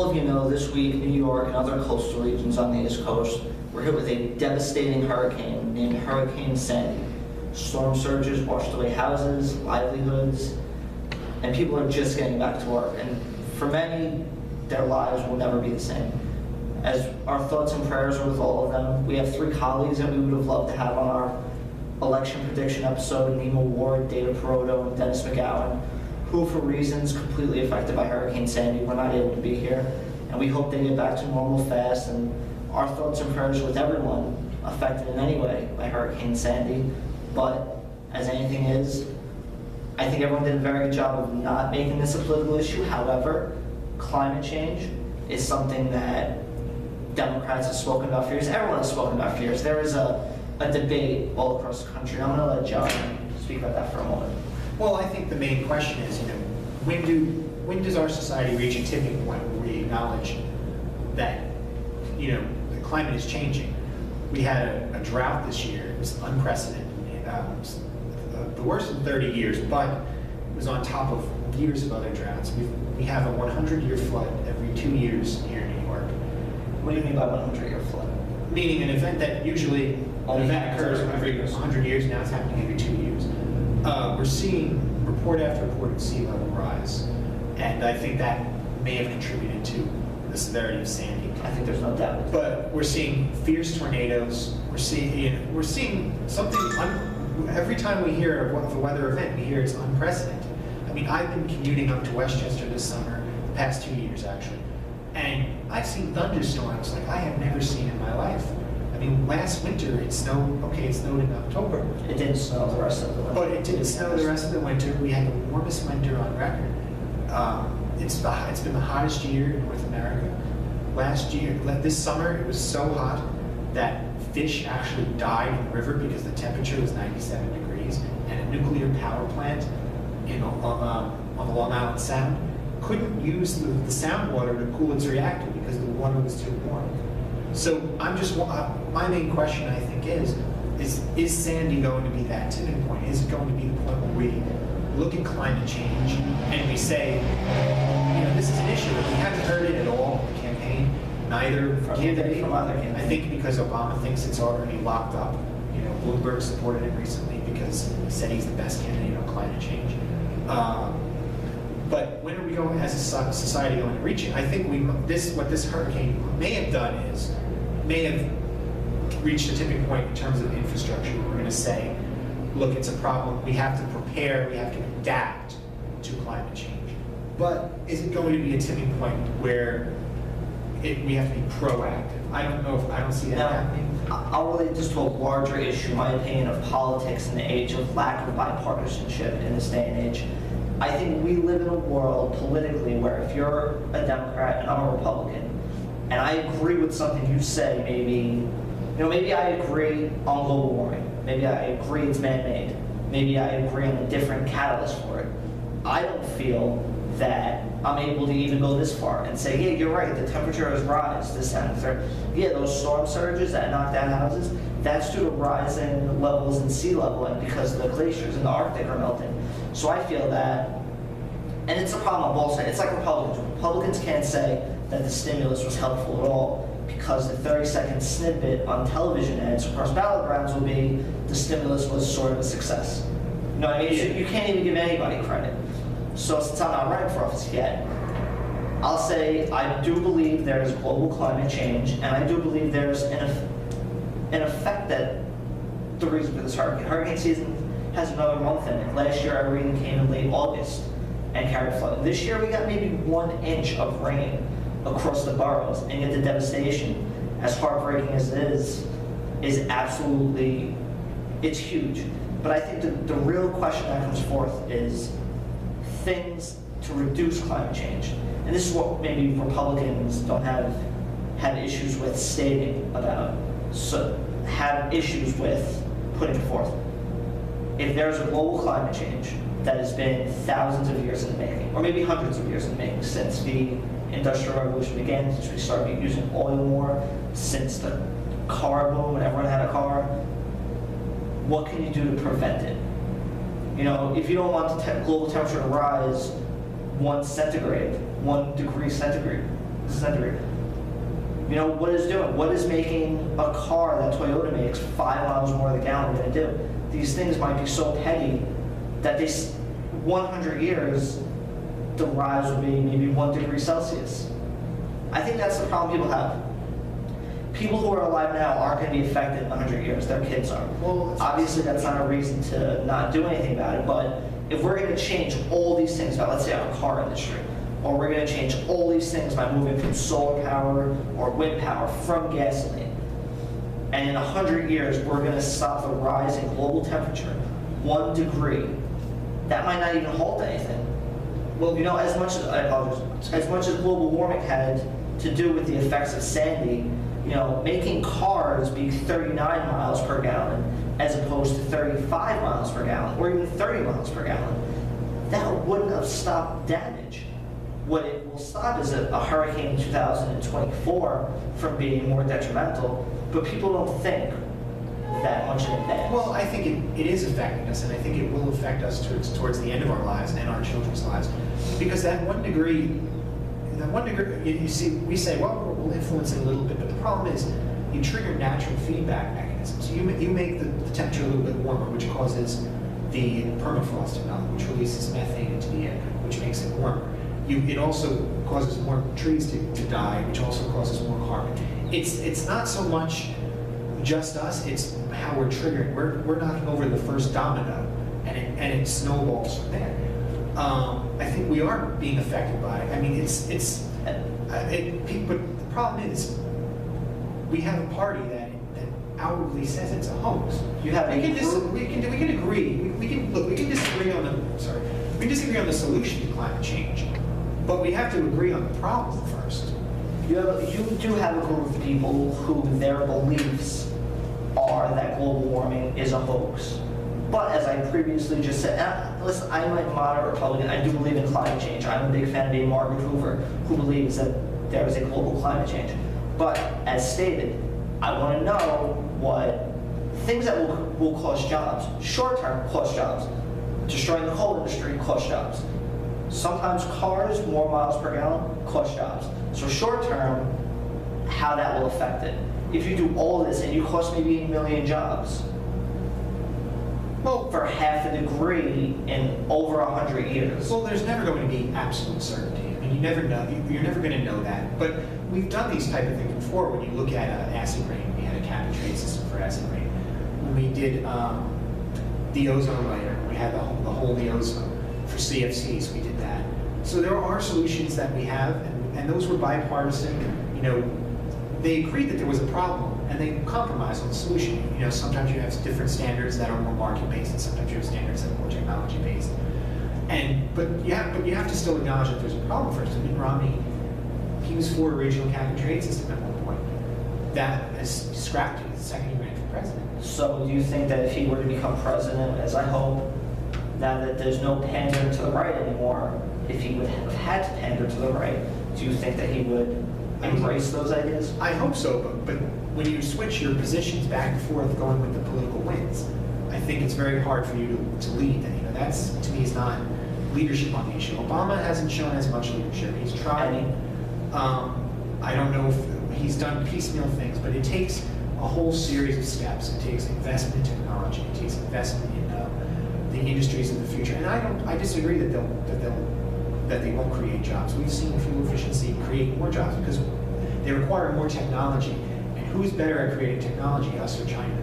all of you know, this week, New York and other coastal regions on the East Coast were hit with a devastating hurricane named Hurricane Sandy. Storm surges washed away houses, livelihoods, and people are just getting back to work. And for many, their lives will never be the same. As our thoughts and prayers are with all of them, we have three colleagues that we would have loved to have on our election prediction episode: Nima Ward, David Peroto, and Dennis McGowan, who for reasons completely affected by Hurricane Sandy were not able to be here. And we hope they get back to normal fast, and our thoughts and prayers with everyone affected in any way by Hurricane Sandy. But as anything is, I think everyone did a very good job of not making this a political issue. However, climate change is something that Democrats have spoken about for years. Everyone has spoken about for years. There is a debate all across the country. I'm going to let John speak about that for a moment. Well, I think the main question is, when does our society reach a tipping point where we acknowledge that, the climate is changing? We had a drought this year. It was unprecedented. It was the worst in 30 years, but it was on top of years of other droughts. We have a 100-year flood every 2 years here in New York. What do you mean by 100-year flood? Meaning an event that usually occurs every 100 years. Now it's happening every 2 years. We're seeing report after report of sea level rise, and I think that may have contributed to the severity of Sandy. I think there's no doubt. But we're seeing fierce tornadoes. We're seeing something. Every time we hear of a weather event, we hear it's unprecedented. I mean, I've been commuting up to Westchester this summer, the past 2 years actually, and I've seen thunderstorms like I have never seen in my life. I mean, last winter it snowed. Okay, it snowed in October. It didn't snow the rest of the winter. But it didn't snow the rest of the winter. We had the warmest winter on record. It's been the hottest year in North America. This summer, it was so hot that fish actually died in the river because the temperature was 97 degrees, and a nuclear power plant on the Long Island Sound couldn't use the sound water to cool its reactor because the water was too warm. So my main question, I think, is Sandy going to be that tipping point? Is it going to be the point where we look at climate change and we say, this is an issue? We haven't heard it at all in the campaign, neither candidate. I think because Obama thinks it's already locked up. Bloomberg supported him recently because he said he's the best candidate on climate change. But when are we going, as a society, going to reach it? I think what this hurricane may have done is reached a tipping point in terms of infrastructure. We're going to say, look, it's a problem. We have to prepare. We have to adapt to climate change. But is it going to be a tipping point where we have to be proactive? I don't see that happening. I'll relate this to a larger issue, in my opinion, of politics in the age of lack of bipartisanship in this day and age. I think we live in a world politically where if you're a Democrat and I'm a Republican, and I agree with something you say, maybe I agree on global warming, maybe I agree it's man-made, maybe I agree on a different catalyst for it. I don't feel that I'm able to even go this far and say, yeah, you're right, the temperature has risen this and third. Yeah, those storm surges that knocked down houses, that's due to rising levels in sea level and because the glaciers in the Arctic are melting. So I feel that, and it's a problem on both sides. It's like Republicans. Republicans can't say that the stimulus was helpful at all because the 30-second snippet on television ads across battlegrounds will be the stimulus was sort of a success. You know what I mean? You can't even give anybody credit. So since I'm not running for office yet, I'll say I do believe there's global climate change, and I do believe there's an effect that the reason for this hurricane season has another month in it. Last year, Irene came in late August and carried flood. This year, we got maybe 1 inch of rain across the boroughs, and yet the devastation, as heartbreaking as it is absolutely, it's huge. But I think the real question that comes forth is things to reduce climate change. And this is what maybe Republicans don't have issues with stating about, so have issues with putting forth. If there's a global climate change that has been thousands of years in the making, or maybe hundreds of years in the making, since the Industrial Revolution began, since we started using oil more, since the car boom and everyone had a car, what can you do to prevent it? If you don't want the global temperature to rise 1 degree centigrade, This is that degree. You know, what is doing? What is making a car that Toyota makes 5 miles more the gallon going to do? These things might be so petty that 100 years, the rise will be maybe 1 degree Celsius. I think that's the problem people have. People who are alive now aren't going to be affected in 100 years. Their kids are. Well, obviously, that's not a reason to not do anything about it, but if we're going to change all these things about, let's say, our car industry, or we're going to change all these things by moving from solar power or wind power from gasoline, and in 100 years, we're going to stop the rise in global temperature 1 degree, that might not even halt anything. Well, you know, as much as global warming had to do with the effects of Sandy, you know, making cars be 39 miles per gallon as opposed to 35 miles per gallon, or even 30 miles per gallon, that wouldn't have stopped damage. What it will stop is a hurricane in 2024 from being more detrimental, but people don't think that much in advance. Well, I think it is affecting us, and I think it will affect us towards the end of our lives and our children's lives, because that 1 degree, you see, we say, well, we'll influence it a little bit, but the problem is you trigger natural feedback mechanisms. You make the temperature a little bit warmer, which causes the permafrost to melt, which releases methane into the air, which makes it warmer. It also causes more trees to die, which also causes more carbon. It's not so much just us, it's how we're triggering. We're knocking over the first domino, and it snowballs from there. I think we are being affected by it. I mean, but the problem is, we have a party that outwardly says it's a hoax. We can agree. We can disagree on the solution to climate change, but we have to agree on the problem first. You do have a group of people who their beliefs are that global warming is a hoax. But as I previously just said, listen, I'm a moderate Republican. I do believe in climate change. I'm a big fan of Dame Margaret Hoover, who believes that there is a global climate change. But as stated, I want to know what things that will cost jobs. Short term, cost jobs. Destroying the coal industry, cost jobs. Sometimes cars, more miles per gallon, cost jobs. So short term, how that will affect it. If you do all this and you cost maybe 1 million jobs, well, for half a degree in over 100 years. Well, there's never going to be absolute certainty. I mean, you never know. You're never going to know that. But we've done these type of things before. When you look at acid rain, we had a cap and trade system for acid rain. When we did the ozone layer, we had the hole in the ozone. For CFCs, we did that. So there are solutions that we have, and those were bipartisan. You know, they agreed that there was a problem, and they compromised on the solution. You know, sometimes you have different standards that are more market-based, and sometimes you have standards that are more technology-based. But you have to still acknowledge that there's a problem first. Mitt Romney, he was for a regional cap and trade system at one point. That has scrapped it the second he ran for president. So do you think that if he were to become president, as I hope, now that there's no pandering to the right anymore, if he would have had to pander to the right, do you think that he would embrace those ideas? I hope so, but when you switch your positions back and forth going with the political winds, I think it's very hard for you to lead. You know, that's, to me, is not leadership on the issue. Obama hasn't shown as much leadership. He's tried. I don't know if he's done piecemeal things, but it takes a whole series of steps. It takes investment in technology. It takes investment in the industries of the future. And I disagree that they won't create jobs. We've seen fuel efficiency create more jobs because they require more technology. And who's better at creating technology, us or China?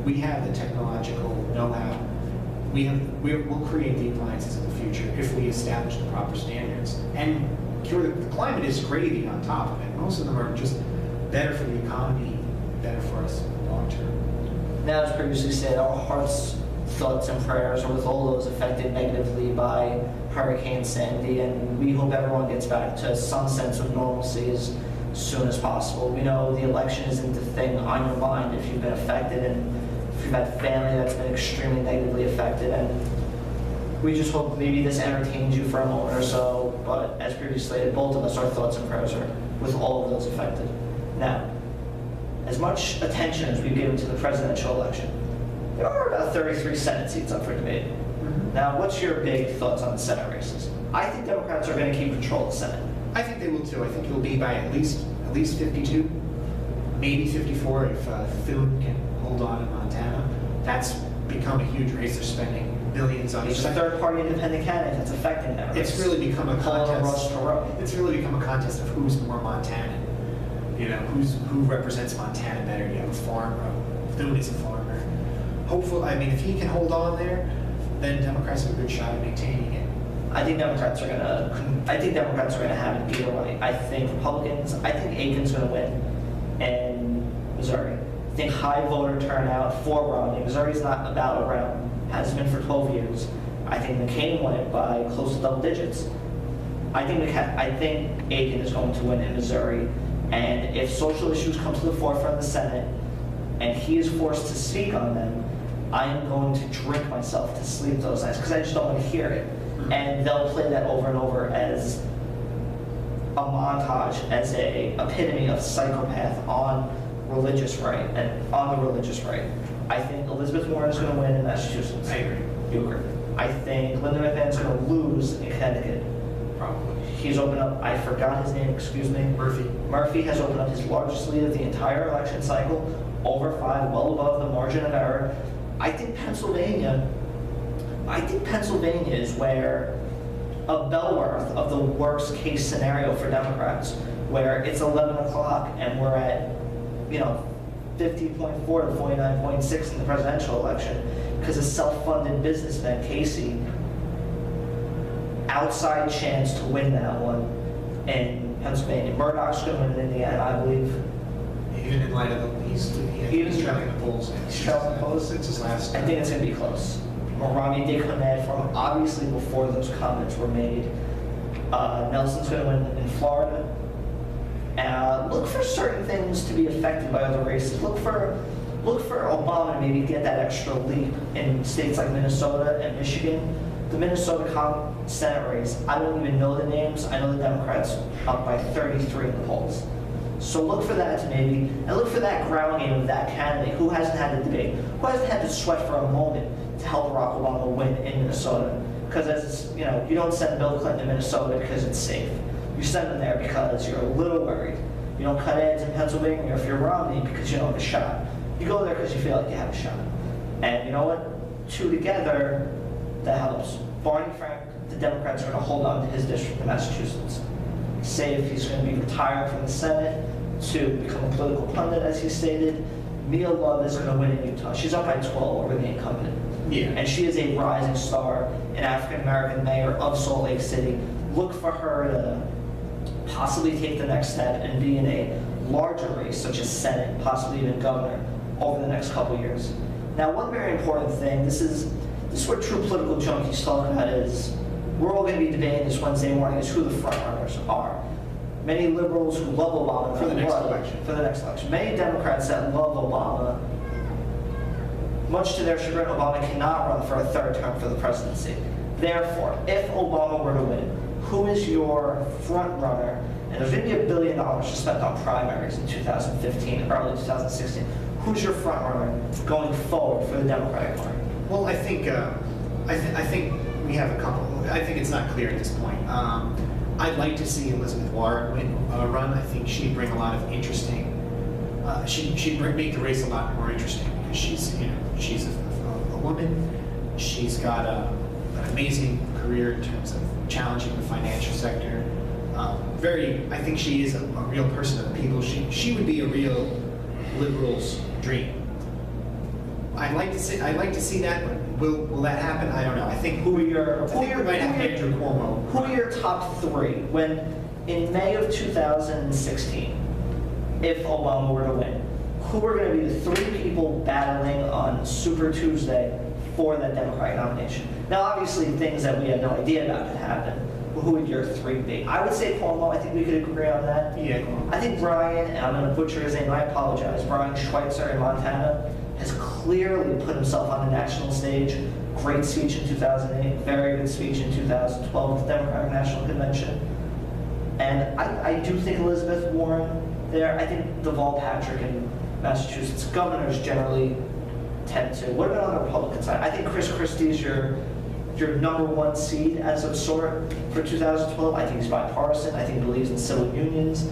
We have the technological know-how. We'll create the appliances of the future if we establish the proper standards. And the climate is gravy on top of it. Most of them are just better for the economy, better for us long term. Now, as previously said, our hearts, thoughts, and prayers are with all those affected negatively by Hurricane Sandy, and we hope everyone gets back to some sense of normalcy as soon as possible. We know the election isn't the thing on your mind if you've been affected, and if you've had family that's been extremely negatively affected, and we just hope maybe this entertains you for a moment or so, but as previously stated, both of us, our thoughts and prayers are with all of those affected. Now, as much attention as we've given to the presidential election, there are about 33 Senate seats up for debate. Now, what's your big thoughts on the Senate races? I think Democrats are going to keep control of the Senate. I think they will too. I think it will be by at least 52, maybe 54 if Thune can hold on in Montana. That's become a huge race. They're spending billions on each There's a side. third-party independent candidate that's affecting that race. It's really become a contest. Rush. It's really become a contest of who's more Montanan. You know, who represents Montana better. You have a farmer. Thune is a farmer. Hopefully, I mean, if he can hold on there, then Democrats have a good shot at maintaining it. I think Democrats are gonna have it either way. I think Republicans. I think Aiken's gonna win in Missouri. I think high voter turnout for Romney. Missouri's not a battleground. Has been for 12 years. I think McCain won it by close to double digits. I think Aiken is going to win in Missouri. And if social issues come to the forefront of the Senate, and he is forced to speak on them, I am going to drink myself to sleep those nights because I just don't want to hear it. And they'll play that over and over as a montage, as a epitome of psychopath on religious right and on the religious right. I think Elizabeth Warren is going to win in Massachusetts. I agree. You agree? I think Linda McMahon's going to lose in Connecticut. Probably. He's opened up, I forgot his name, excuse me. Murphy has opened up his largest lead of the entire election cycle, over 5, well above the margin of error. I think Pennsylvania is where a bellwether of the worst case scenario for Democrats, where it's 11 o'clock and we're at, 50.4 to 49.6 in the presidential election because a self-funded businessman, Casey, outside chance to win that one in Pennsylvania. Murdoch's going to win in Indiana, I believe. Even in light of he's trailing the polls. He's trailing the polls. It's his last. I think it's going to be close. Romney did come mad for him, obviously before those comments were made. Nelson's going to win in Florida. Look for certain things to be affected by other races. Look for Obama to maybe get that extra leap in states like Minnesota and Michigan. The Minnesota Senate race, I don't even know the names. I know the Democrats up by 33 in the polls. So look for that maybe, and look for that ground game of that candidate who hasn't had the debate, who hasn't had to sweat for a moment to help Barack Obama win in Minnesota. Because you don't send Bill Clinton to Minnesota because it's safe. You send him there because you're a little worried. You don't cut ads in Pennsylvania if you're Romney because you don't have a shot. You go there because you feel like you have a shot. And you know what? Two together, that helps. Barney Frank, the Democrats are going to hold on to his district in Massachusetts. Say if he's going to be retired from the Senate to become a political pundit, as he stated, Mia Love is going to win in Utah. She's up by 12 over the incumbent. Yeah. And she is a rising star, an African-American mayor of Salt Lake City. Look for her to possibly take the next step and be in a larger race, such as Senate, possibly even governor, over the next couple of years. Now, one very important thing, this is what true political junkies talk about is, we're all going to be debating this Wednesday morning, is who the front runners are. Many liberals who love Obama For the next election. Many Democrats that love Obama, much to their chagrin, Obama cannot run for a third term for the presidency. Therefore, if Obama were to win, who is your front runner? And there's going to be $1 billion to spend on primaries in 2015, early 2016. Who's your front runner going forward for the Democratic Party? Well, I think we have a couple. I think it's not clear at this point. I'd like to see Elizabeth Warren run. I think she'd bring a lot of interesting. She'd make the race a lot more interesting because she's a woman. She's got an amazing career in terms of challenging the financial sector. I think she is a real person of the people. She would be a real liberal's dream. I'd like to see that, but will that happen? I don't know. I think we might have Andrew Cuomo. Who are your top three when in May of 2016, if Obama were to win, who are going to be the three people battling on Super Tuesday for that Democratic nomination? Now, obviously, things that we had no idea about could happen. But who would your three be? I would say Cuomo. I think we could agree on that. Yeah, Cuomo. I think Brian, and I'm going to butcher his name, I apologize, Brian Schweitzer in Montana has clearly put himself on the national stage. Great speech in 2008, very good speech in 2012 at the Democratic National Convention. And I do think Elizabeth Warren there. I think Deval Patrick in Massachusetts. Governors generally tend to. What about on the Republican side? I think Chris Christie is your your number one seed as of sort for 2012. I think he's bipartisan. I think he believes in civil unions.